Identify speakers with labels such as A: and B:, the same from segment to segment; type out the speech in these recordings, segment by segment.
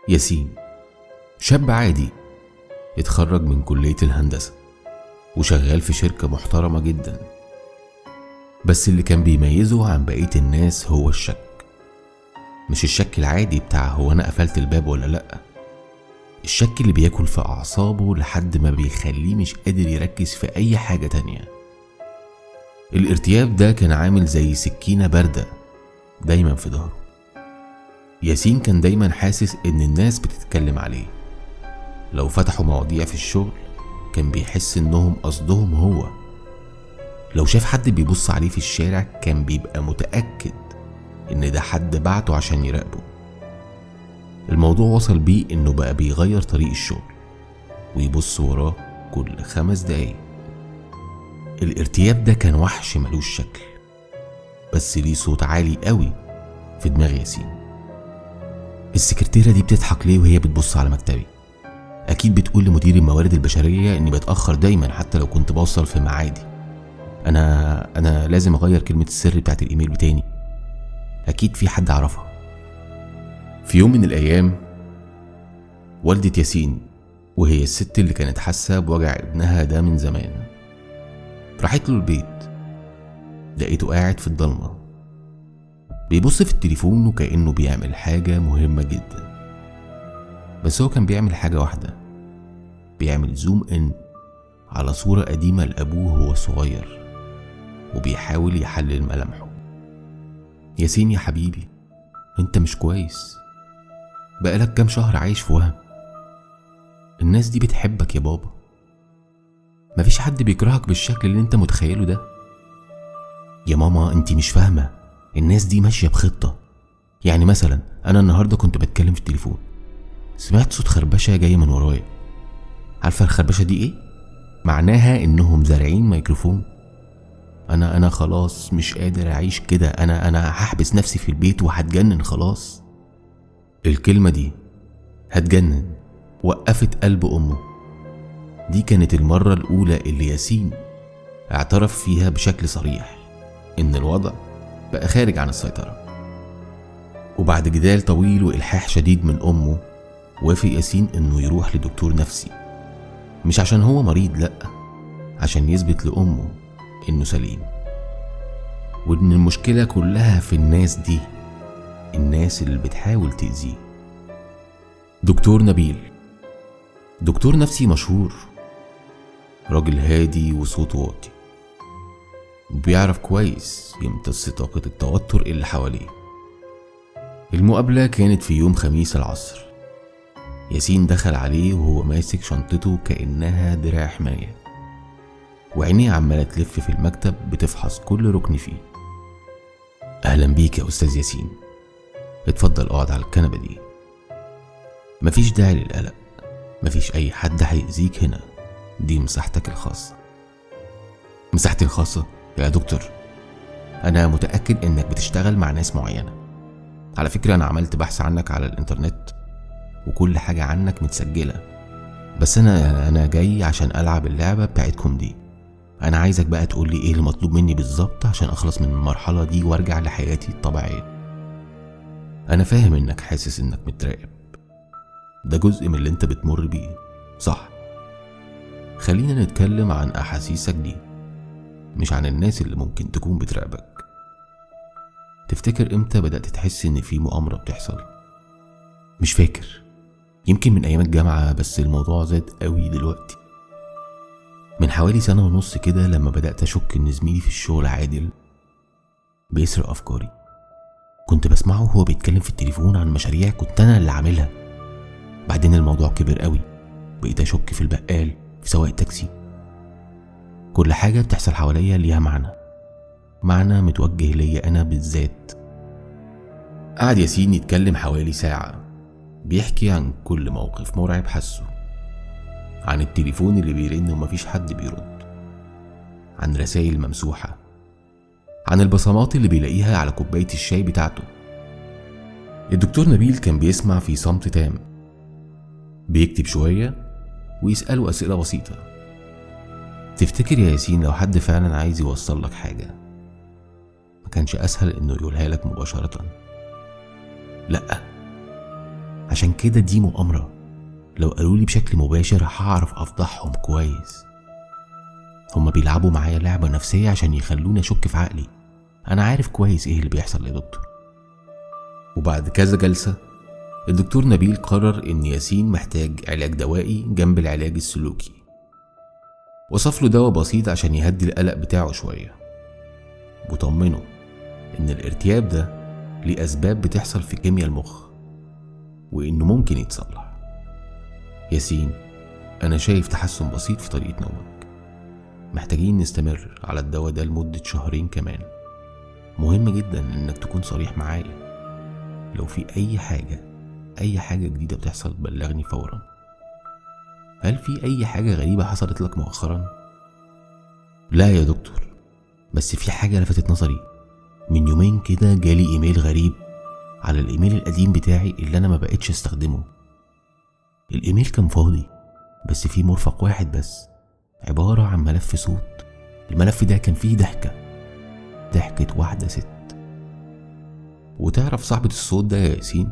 A: ياسين شاب عادي، اتخرج من كلية الهندسة وشغال في شركة محترمة جدا. بس اللي كان بيميزه عن بقية الناس هو الشك. مش الشك العادي بتاع هو أنا قفلت الباب ولا لأ، الشك اللي بياكل في أعصابه لحد ما بيخليه مش قادر يركز في أي حاجة تانية. الارتياب ده كان عامل زي سكينة باردة دايما في ظهره. ياسين كان دايما حاسس إن الناس بتتكلم عليه. لو فتحوا مواضيع في الشغل كان بيحس إنهم قصدهم هو. لو شاف حد بيبص عليه في الشارع كان بيبقى متأكد إن ده حد بعته عشان يراقبه. الموضوع وصل بيه إنه بقى بيغير طريق الشغل ويبص وراه كل 5 دقايق. الارتياب ده كان وحش ملوش شكل، بس ليه صوت عالي قوي في دماغ ياسين. السكرتيرة دي بتضحك ليه وهي بتبص على مكتبي؟ أكيد بتقول لمدير الموارد البشرية إني بتأخر دايما حتى لو كنت بوصل في ميعادي. أنا لازم أغير كلمة السر بتاعت الإيميل بتاعي. أكيد في حد عرفها. في يوم من الأيام والدة ياسين، وهي الست اللي كانت حاسة بوجع ابنها ده من زمان، راحت له البيت. لقيته قاعد في الضلمة بيبص في التليفون وكأنه بيعمل حاجة مهمة جدا. بس هو كان بيعمل حاجة واحدة، بيعمل زوم ان على صورة قديمة لأبوه وهو صغير وبيحاول يحلل ملامحه. ياسين يا حبيبي، انت مش كويس، بقالك كام شهر عايش في وهم. الناس دي بتحبك يا بابا، مفيش حد بيكرهك بالشكل اللي انت متخيله ده. يا ماما انت مش فاهمة، الناس دي ماشية بخطة. يعني مثلا انا النهاردة كنت بتكلم في التليفون، سمعت صوت خربشة جاية من ورايا. عارفة الخربشة دي ايه؟ معناها انهم زارعين ميكروفون. انا خلاص مش قادر اعيش كده، انا هحبس نفسي في البيت وهتجنن خلاص. الكلمة دي هتجنن وقفت قلب امه. دي كانت المرة الاولى اللي ياسين اعترف فيها بشكل صريح ان الوضع بقى خارج عن السيطرة. وبعد جدال طويل والحاح شديد من امه، وافق ياسين انه يروح لدكتور نفسي، مش عشان هو مريض، لأ، عشان يثبت لأمه إنه سليم، وإن المشكلة كلها في الناس دي، الناس اللي بتحاول تأذيه. دكتور نبيل دكتور نفسي مشهور، راجل هادي وصوته واطي، بيعرف كويس يمتص طاقة التوتر اللي حواليه. المقابلة كانت في يوم خميس العصر. ياسين دخل عليه وهو ماسك شنطته كأنها درع حماية، وعينيه عمالة تلف في المكتب بتفحص كل ركن فيه. أهلا بيك يا أستاذ ياسين، اتفضل اقعد على الكنبة دي. مفيش داعي للقلق، مفيش أي حد هيأذيك هنا، دي مساحتك الخاصة. مساحتي الخاصة يا دكتور؟ أنا متأكد إنك بتشتغل مع ناس معينة. على فكرة أنا عملت بحث عنك على الإنترنت وكل حاجة عنك متسجلة، بس أنا جاي عشان ألعب اللعبة بتاعتكم دي. أنا عايزك بقى تقولي إيه المطلوب مني بالظبط عشان أخلص من المرحلة دي وأرجع لحياتي الطبيعية. أنا فاهم إنك حاسس إنك متراقب، ده جزء من اللي أنت بتمر بيه، صح؟ خلينا نتكلم عن أحاسيسك دي، مش عن الناس اللي ممكن تكون بتراقبك. تفتكر إمتى بدأت تحس إن في مؤامرة بتحصل؟ مش فاكر، يمكن من أيام الجامعة، بس الموضوع زاد قوي دلوقتي. من حوالي 1.5 سنة كده لما بدأت أشك إن زميلي في الشغل عادل بيسرق أفكاري. كنت بسمعه وهو بيتكلم في التليفون عن مشاريع كنت أنا اللي عاملها. بعدين الموضوع كبر قوي، بقيت أشك في البقال، في سواق التاكسي. كل حاجة بتحصل حواليا ليها معنى متوجه ليا أنا بالذات. قعد ياسين يتكلم حوالي ساعة، بيحكي عن كل موقف مرعب حسه، عن التليفون اللي بيرن ومفيش حد بيرد، عن رسائل ممسوحة، عن البصمات اللي بيلاقيها على كوباية الشاي بتاعته. الدكتور نبيل كان بيسمع في صمت تام، بيكتب شوية ويسأله أسئلة بسيطة. تفتكر يا ياسين لو حد فعلا عايز يوصل لك حاجة، ما كانش أسهل إنه يقولها لك مباشرة؟ لأ، عشان كده دي مؤامرة، لو قالولي بشكل مباشر هعرف أفضحهم كويس. هما بيلعبوا معايا لعبة نفسية عشان يخلوني أشك في عقلي. أنا عارف كويس إيه اللي بيحصل يا دكتور. وبعد كذا جلسة الدكتور نبيل قرر إن ياسين محتاج علاج دوائي جنب العلاج السلوكي. وصف له دواء بسيط عشان يهدي القلق بتاعه شوية، وطمنه إن الارتياب ده ليه أسباب بتحصل في كيمياء المخ وإنه ممكن يتصلح. ياسين، أنا شايف تحسن بسيط في طريقة نومك. محتاجين نستمر على الدواء ده لمدة 2 شهر كمان. مهم جدا إنك تكون صريح معايا. لو في أي حاجة جديدة بتحصل بلغني فورا. هل في أي حاجة غريبة حصلت لك مؤخرا؟ لا يا دكتور، بس في حاجة لفتت نظري. من يومين كده جالي إيميل غريب على الإيميل القديم بتاعي اللي أنا ما بقتش استخدمه. الإيميل كان فاضي، بس فيه مرفق واحد بس، عبارة عن ملف صوت. الملف ده كان فيه ضحكة واحدة ست. وتعرف صاحبة الصوت ده يا ياسين؟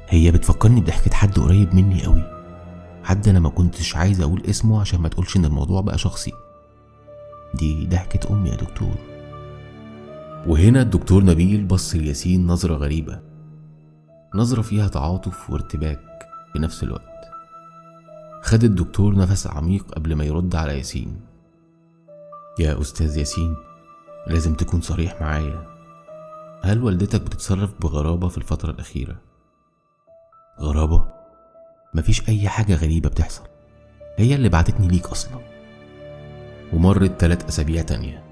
A: هي بتفكرني بضحكة حد قريب مني قوي، حد أنا ما كنتش عايز أقول اسمه عشان ما تقولش إن الموضوع بقى شخصي. دي ضحكة أمي يا دكتور. وهنا الدكتور نبيل بص لياسين نظرة غريبة، نظرة فيها تعاطف وارتباك في نفس الوقت. خد الدكتور نفس عميق قبل ما يرد على ياسين. يا أستاذ ياسين، لازم تكون صريح معايا. هل والدتك بتتصرف بغرابة في الفترة الأخيرة؟ غرابة؟ مفيش أي حاجة غريبة بتحصل، هي اللي بعتتني ليك أصلا. ومرت 3 أسابيع تانية.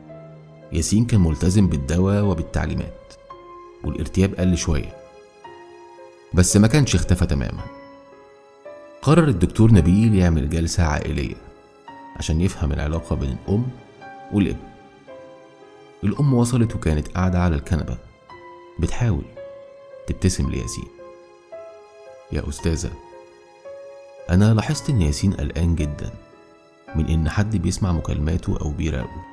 A: ياسين كان ملتزم بالدواء وبالتعليمات، والارتياب قل شوية، بس ما كانش اختفى تماما. قرر الدكتور نبيل يعمل جلسة عائلية عشان يفهم العلاقة بين الأم والابن. الأم وصلت وكانت قاعدة على الكنبة بتحاول تبتسم لياسين. يا أستاذة، أنا لاحظت إن ياسين قلقان جدا من إن حد بيسمع مكالماته أو بيراقبه.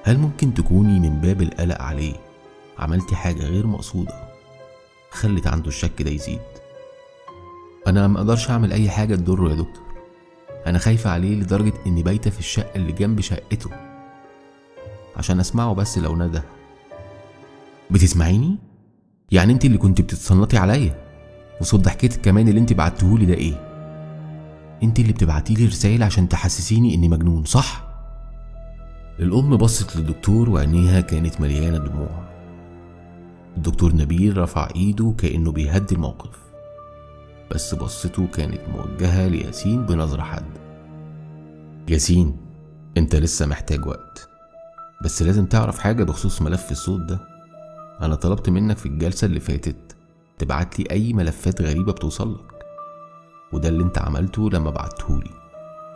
A: هل ممكن تكوني من باب القلق عليه عملتي حاجة غير مقصودة خلت عنده الشك ده يزيد؟ أنا ما أقدرش أعمل أي حاجة تضره يا دكتور. أنا خايفة عليه لدرجة إني بايتة في الشقة اللي جنب شقته عشان أسمعه بس لو ندى. بتسمعيني؟ يعني أنت اللي كنت بتتصنطي عليا؟ وصوت ضحكتك كمان اللي أنت بعتهولي ده إيه؟ أنت اللي بتبعتيلي رسائل عشان تحسسيني إني مجنون، صح؟ الأم بصت للدكتور وعينيها كانت مليانة دموع. الدكتور نبيل رفع إيده كأنه بيهدي الموقف، بس بصته كانت موجهة لياسين بنظرة حادة. ياسين، أنت لسه محتاج وقت، بس لازم تعرف حاجة بخصوص ملف الصوت ده. أنا طلبت منك في الجلسة اللي فاتت تبعتلي أي ملفات غريبة بتوصلك، وده اللي أنت عملته لما بعتهولي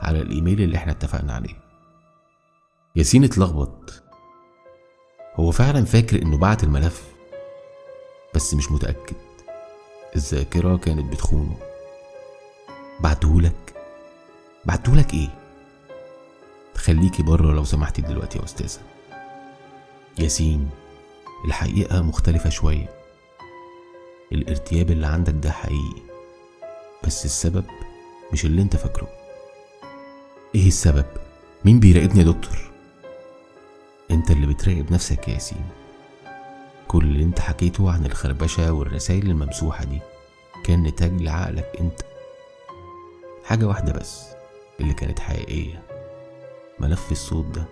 A: على الإيميل اللي احنا اتفقنا عليه. ياسين اتلخبط. هو فعلا فاكر إنه بعت الملف، بس مش متأكد. الذاكرة كانت بتخونه. بعتهولك إيه؟ خليكي بره لو سمحتي دلوقتي يا أستاذة. ياسين، الحقيقة مختلفة شوية. الارتياب اللي عندك ده حقيقي، بس السبب مش اللي انت فاكره. ايه السبب؟ مين بيراقبني يا دكتور؟ انت اللي بتراقب نفسك يا ياسين. كل اللي انت حكيته عن الخربشة والرسائل الممسوحة دي كان نتاج لعقلك انت. حاجة واحدة بس اللي كانت حقيقية، ملف الصوت ده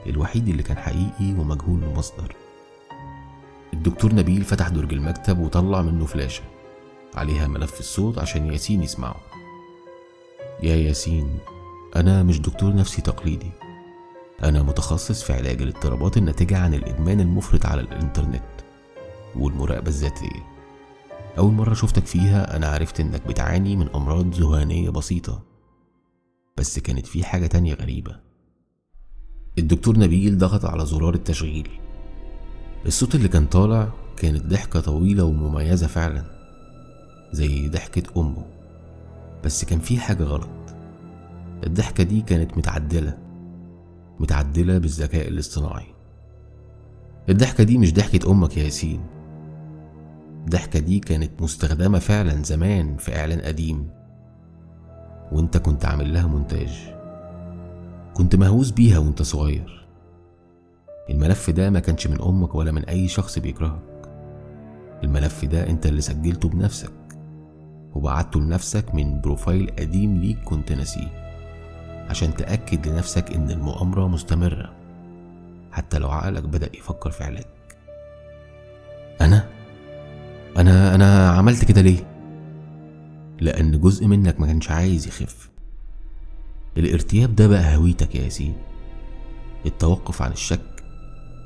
A: الوحيد اللي كان حقيقي ومجهول المصدر. الدكتور نبيل فتح درج المكتب وطلع منه فلاشة عليها ملف الصوت عشان ياسين يسمعه. يا ياسين، أنا مش دكتور نفسي تقليدي، أنا متخصص في علاج الاضطرابات الناتجة عن الإدمان المفرط على الإنترنت والمراقبة الذاتية. أول مرة شفتك فيها أنا عرفت إنك بتعاني من أمراض ذهانية بسيطة، بس كانت في حاجة تانية غريبة. الدكتور نبيل ضغط على زرار التشغيل. الصوت اللي كان طالع كانت ضحكة طويلة ومميزة فعلا، زي ضحكة أمه، بس كان في حاجة غلط. الضحكة دي كانت متعدلة بالذكاء الاصطناعي. الضحكة دي مش ضحكة أمك يا ياسين، الضحكة دي كانت مستخدمة فعلا زمان في إعلان قديم، وانت كنت عامل لها مونتاج. كنت مهووس بيها وانت صغير. الملف ده ما كانش من أمك ولا من أي شخص بيكرهك. الملف ده انت اللي سجلته بنفسك وبعته لنفسك من بروفايل قديم ليك كنت ناسيه، عشان تأكد لنفسك ان المؤامرة مستمرة حتى لو عقلك بدأ يفكر في علاج. أنا عملت كده ليه؟ لأن جزء منك ما كانش عايز يخف. الارتياب ده بقى هويتك يا ياسين. التوقف عن الشك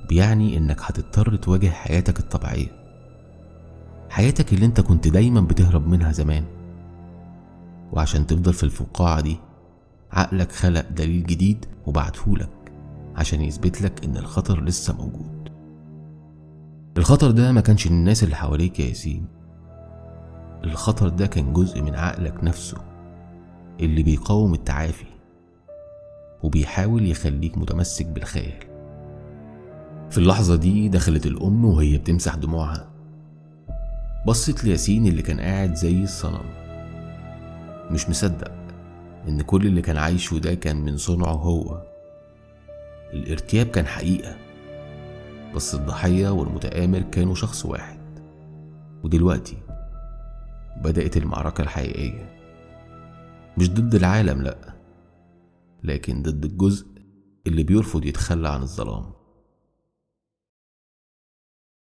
A: بيعني انك هتضطر تواجه حياتك الطبيعية، حياتك اللي انت كنت دايما بتهرب منها زمان. وعشان تفضل في الفقاعة دي، عقلك خلق دليل جديد وبعتهولك عشان يثبتلك ان الخطر لسه موجود. الخطر ده ما كانش الناس اللي حواليك يا ياسين. الخطر ده كان جزء من عقلك نفسه اللي بيقاوم التعافي وبيحاول يخليك متمسك بالخيال. في اللحظة دي دخلت الأم وهي بتمسح دموعها، بصت لياسين اللي كان قاعد زي الصنم، مش مصدق إن كل اللي كان عايشه ده كان من صنعه هو. الارتياب كان حقيقة، بس الضحية والمتآمر كانوا شخص واحد. ودلوقتي بدأت المعركة الحقيقية، مش ضد العالم لأ، لكن ضد الجزء اللي بيرفض يتخلى عن الظلام.